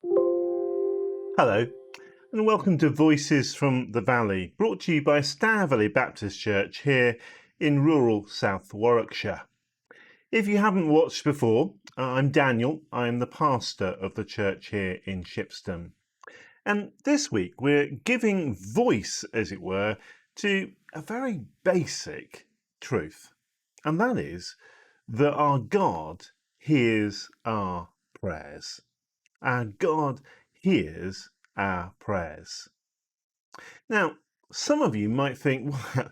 Hello, and welcome to Voices from the Valley, brought to you by Stour Valley Baptist Church here in rural South Warwickshire. If you haven't watched before, I'm Daniel. I'm the pastor of the church here in Shipston. And this week we're giving voice, as it were, to a very basic truth, and that is that our God hears our prayers. Our God hears our prayers. Now, some of you might think, well,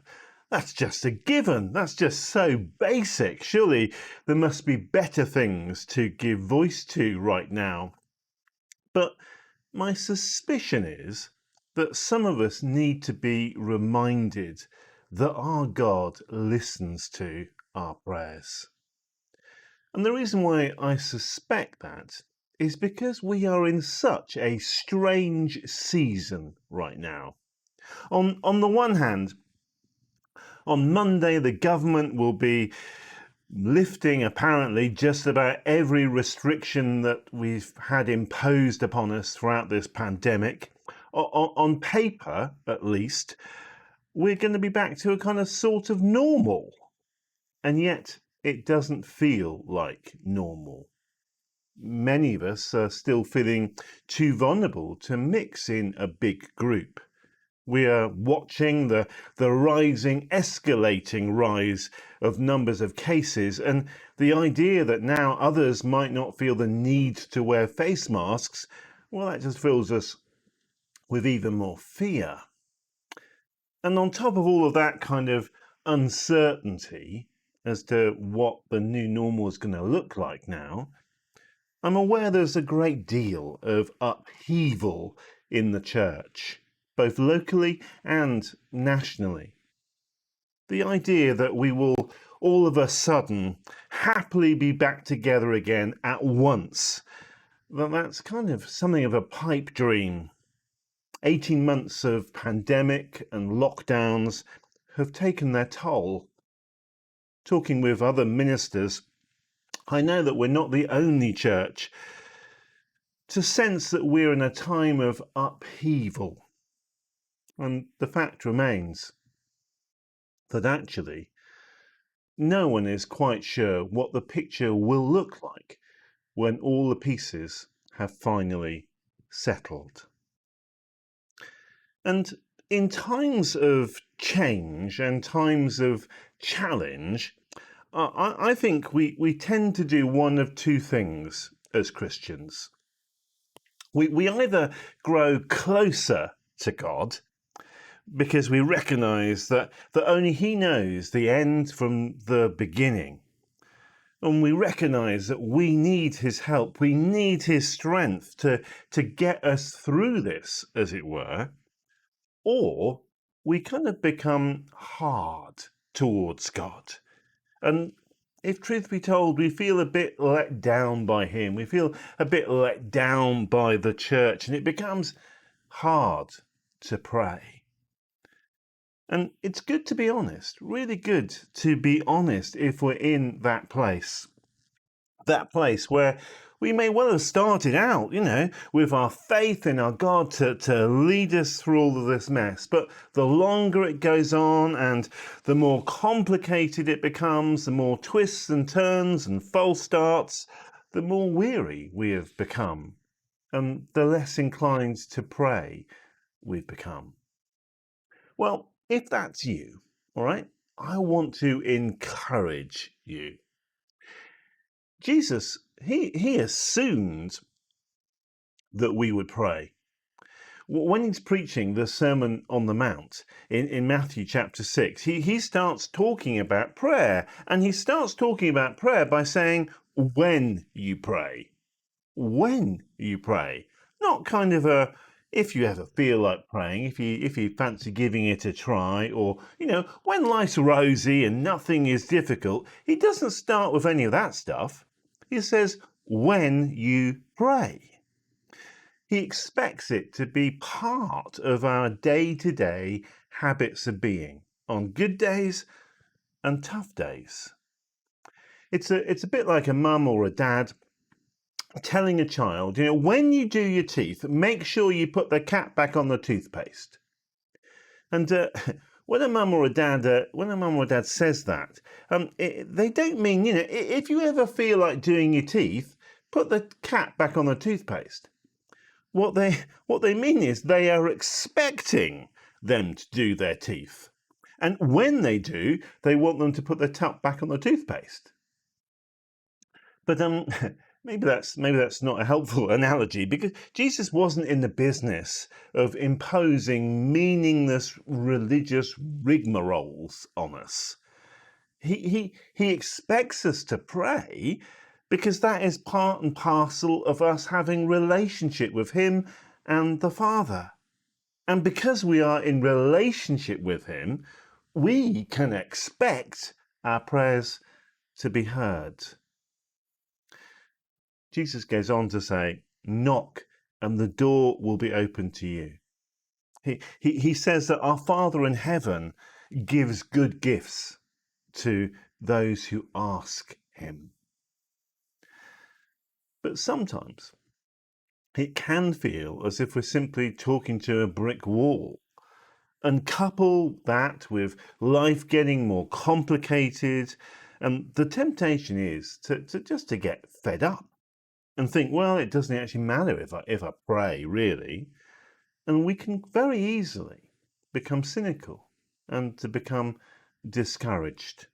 that's just a given. That's just so basic. Surely there must be better things to give voice to right now. But my suspicion is that some of us need to be reminded that our God listens to our prayers. And the reason why I suspect that is because we are in such a strange season right now. On the one hand, on Monday, the government will be lifting apparently just about every restriction that we've had imposed upon us throughout this pandemic. On paper, at least, we're going to be back to a kind of sort of normal. And yet, it doesn't feel like normal. Many of us are still feeling too vulnerable to mix in a big group. We are watching the rising, escalating rise of numbers of cases, and the idea that now others might not feel the need to wear face masks, well, that just fills us with even more fear. And on top of all of that kind of uncertainty as to what the new normal is going to look like now, I'm aware there's a great deal of upheaval in the church, both locally and nationally. The idea that we will all of a sudden happily be back together again at once, that's kind of something of a pipe dream. 18 months of pandemic and lockdowns have taken their toll. Talking with other ministers, I know that we're not the only church to sense that we're in a time of upheaval. And the fact remains that actually no one is quite sure what the picture will look like when all the pieces have finally settled. And in times of change and times of challenge, I think we tend to do one of two things as Christians. We either grow closer to God because we recognize that only He knows the end from the beginning. And we recognize that we need His help. We need His strength to get us through this, as it were. Or we kind of become hard towards God. And if truth be told, we feel a bit let down by Him. We feel a bit let down by the church, and it becomes hard to pray. And it's good to be honest, really good to be honest if we're in that place where we may well have started out, with our faith in our God to lead us through all of this mess. But the longer it goes on and the more complicated it becomes, the more twists and turns and false starts, the more weary we have become and the less inclined to pray we've become. Well, if that's you, all right, I want to encourage you. Jesus, he assumed that we would pray. When he's preaching the Sermon on the Mount in Matthew chapter 6, he starts talking about prayer. And he starts talking about prayer by saying, when you pray. When you pray. Not kind of a, if you ever feel like praying, if you fancy giving it a try, or, when life's rosy and nothing is difficult. He doesn't start with any of that stuff. He says, when you pray. He expects it to be part of our day-to-day habits of being, on good days and tough days. It's a bit like a mum or a dad telling a child, when you do your teeth, make sure you put the cap back on the toothpaste. And when a mum or a dad says that, they don't mean, if you ever feel like doing your teeth, put the cap back on the toothpaste. What they mean is they are expecting them to do their teeth. And when they do, they want them to put the top back on the toothpaste. But maybe that's not a helpful analogy, because Jesus wasn't in the business of imposing meaningless religious rigmaroles on us. He expects us to pray because that is part and parcel of us having relationship with him and the Father. And because we are in relationship with him, we can expect our prayers to be heard. Jesus goes on to say, knock and the door will be open to you. He says that our Father in heaven gives good gifts to those who ask him. But sometimes it can feel as if we're simply talking to a brick wall. And couple that with life getting more complicated, the temptation is to get fed up and think, well, it doesn't actually matter if I pray, really. And we can very easily become cynical and to become discouraged.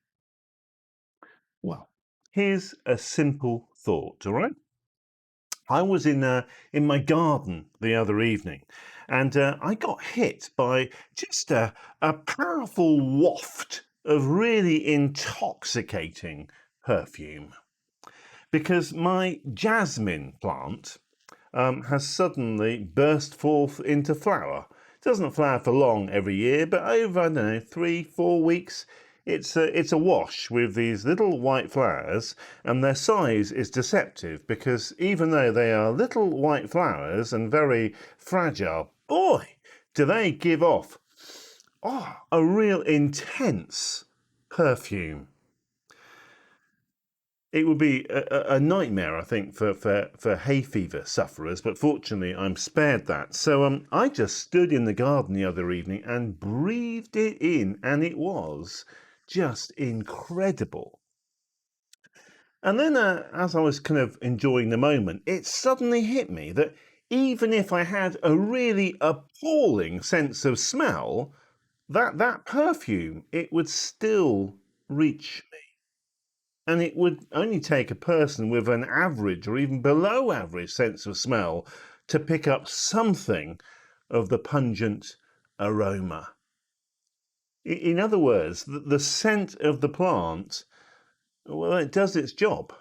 Well, here's a simple thought, all right? I was in my garden the other evening, and I got hit by just a powerful waft of really intoxicating perfume, because my jasmine plant has suddenly burst forth into flower. It doesn't flower for long every year, but over, I don't know, 3-4 weeks, it's a wash with these little white flowers, and their size is deceptive because even though they are little white flowers and very fragile, boy, do they give off a real intense perfume. It would be a nightmare, I think, for hay fever sufferers, but fortunately I'm spared that. So I just stood in the garden the other evening and breathed it in, and it was just incredible. And then as I was kind of enjoying the moment, it suddenly hit me that even if I had a really appalling sense of smell, that perfume, it would still reach me. And it would only take a person with an average or even below average sense of smell to pick up something of the pungent aroma. In other words, the scent of the plant, well, it does its job.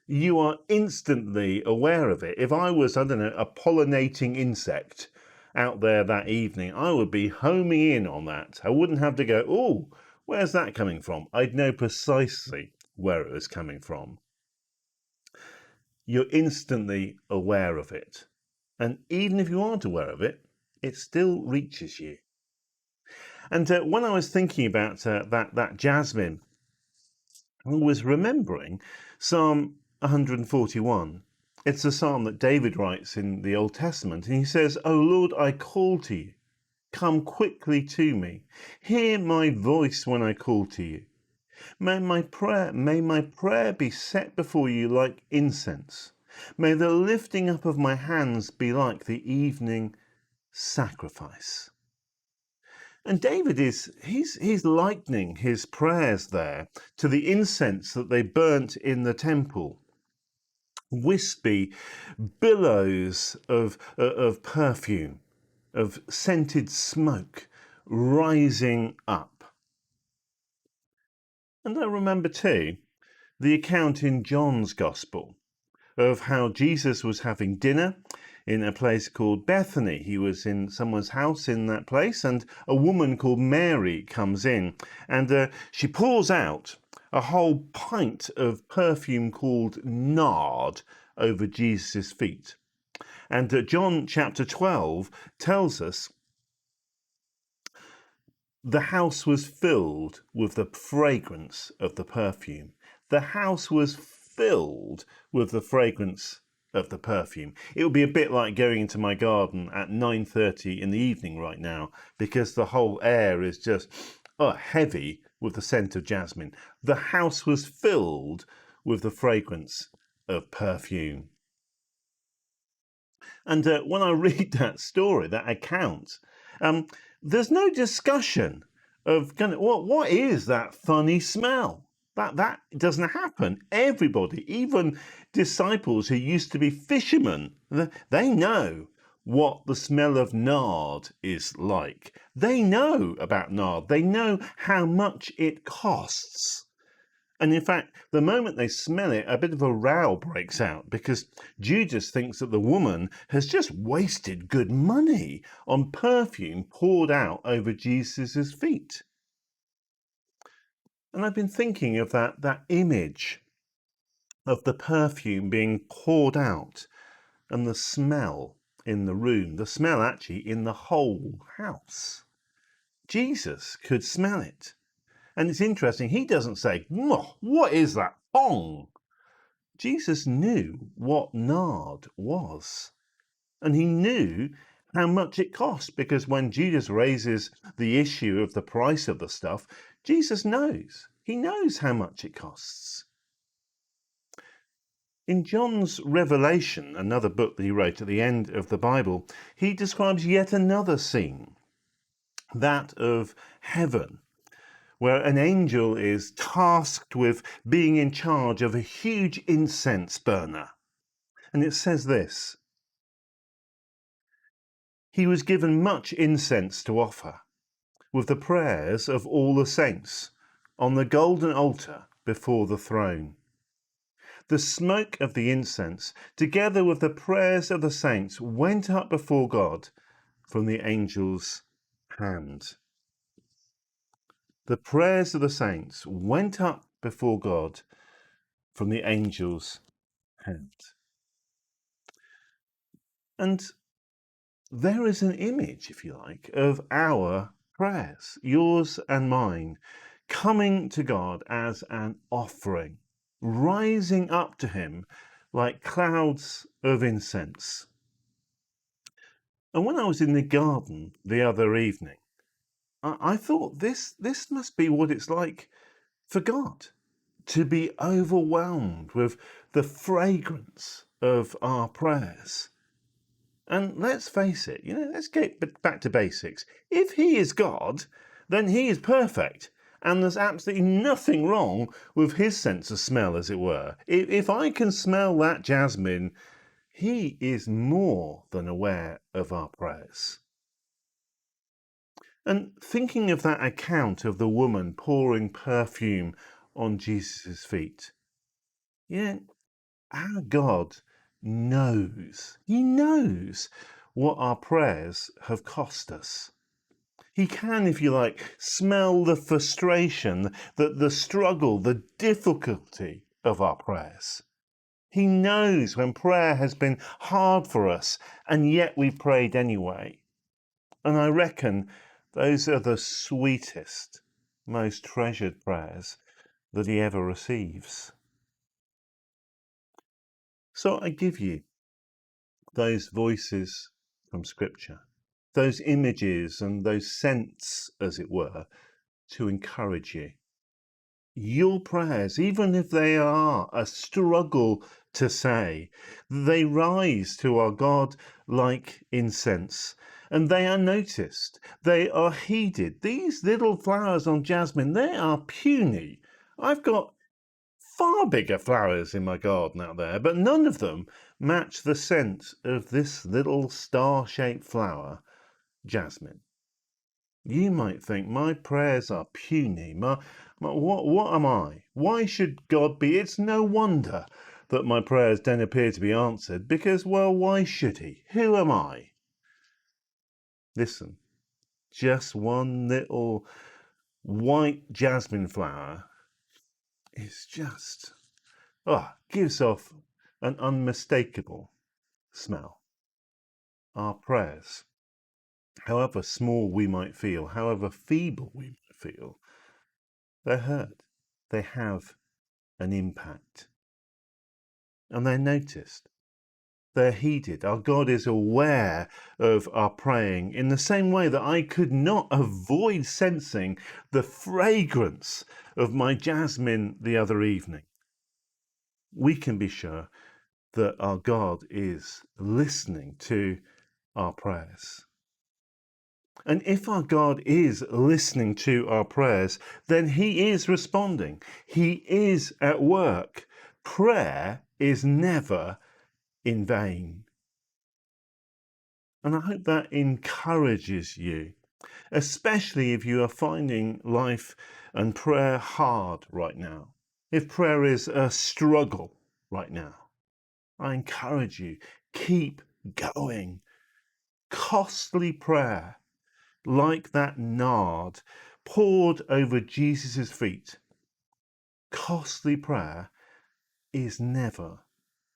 You are instantly aware of it. If I was, I don't know, a pollinating insect out there that evening, I would be homing in on that. I wouldn't have to go, oh, where's that coming from? I'd know precisely where it was coming from. You're instantly aware of it. And even if you aren't aware of it, it still reaches you. And when I was thinking about that jasmine, I was remembering Psalm 141. It's a psalm that David writes in the Old Testament, and he says, "O Lord, I call to you. Come quickly to me. Hear my voice when I call to you. May my prayer be set before you like incense. May the lifting up of my hands be like the evening sacrifice." And David he's likening his prayers there to the incense that they burnt in the temple. Wispy billows of perfume, of scented smoke rising up. And I remember too the account in John's Gospel of how Jesus was having dinner in a place called Bethany. He was in someone's house in that place, and a woman called Mary comes in, and she pours out a whole pint of perfume called nard over Jesus' feet. And John chapter 12 tells us the house was filled with the fragrance of the perfume. The house was filled with the fragrance of the perfume. It would be a bit like going into my garden at 9:30 in the evening right now, because the whole air is just heavy with the scent of jasmine. The house was filled with the fragrance of perfume. And when I read that story, that account, there's no discussion of kind of what is that funny smell. That doesn't happen. Everybody, even disciples who used to be fishermen, they know what the smell of nard is like. They know about nard. They know how much it costs. And in fact, the moment they smell it, a bit of a row breaks out, because Judas thinks that the woman has just wasted good money on perfume poured out over Jesus' feet. And I've been thinking of that image of the perfume being poured out and the smell in the room, the smell actually in the whole house. Jesus could smell it. And it's interesting, he doesn't say, what is that pong? Jesus knew what nard was, and he knew how much it cost, because when Judas raises the issue of the price of the stuff, Jesus knows. He knows how much it costs. In John's Revelation, another book that he wrote at the end of the Bible, he describes yet another scene, that of heaven, where an angel is tasked with being in charge of a huge incense burner. And it says this: he was given much incense to offer, with the prayers of all the saints, on the golden altar before the throne. The smoke of the incense, together with the prayers of the saints, went up before God from the angel's hand. The prayers of the saints went up before God from the angel's hand. And there is an image, if you like, of our prayers, yours and mine, coming to God as an offering, rising up to him like clouds of incense. And when I was in the garden the other evening, I thought this must be what it's like for God, to be overwhelmed with the fragrance of our prayers. And let's face it, let's get back to basics. If he is God, then he is perfect. And there's absolutely nothing wrong with his sense of smell, as it were. If I can smell that jasmine, he is more than aware of our prayers. And thinking of that account of the woman pouring perfume on Jesus' feet, our God knows. He knows what our prayers have cost us. He can, if you like, smell the frustration, the struggle, the difficulty of our prayers. He knows when prayer has been hard for us, and yet we prayed anyway. And I reckon those are the sweetest, most treasured prayers that he ever receives. So I give you those voices from Scripture, those images and those scents, as it were, to encourage you. Your prayers, even if they are a struggle to say, they rise to our God like incense, and they are noticed, they are heeded. These little flowers on jasmine, they are puny. I've got far bigger flowers in my garden out there, but none of them match the scent of this little star-shaped flower, jasmine. You might think my prayers are puny. What am I? Why should God be? It's no wonder that my prayers don't appear to be answered, because, well, why should he? Who am I? Listen, just one little white jasmine flower is just, gives off an unmistakable smell. Our prayers, however small we might feel, however feeble we might feel, they're heard. They have an impact. And they're noticed. they're heeded. Our God is aware of our praying in the same way that I could not avoid sensing the fragrance of my jasmine the other evening. We can be sure that our God is listening to our prayers. And if our God is listening to our prayers, then he is responding. He is at work. Prayer is never in vain. And I hope that encourages you, especially if you are finding life and prayer hard right now. If prayer is a struggle right now, I encourage you, keep going. Costly prayer, like that nard poured over Jesus' feet. Costly prayer is never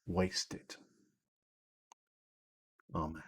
wasted. Amen.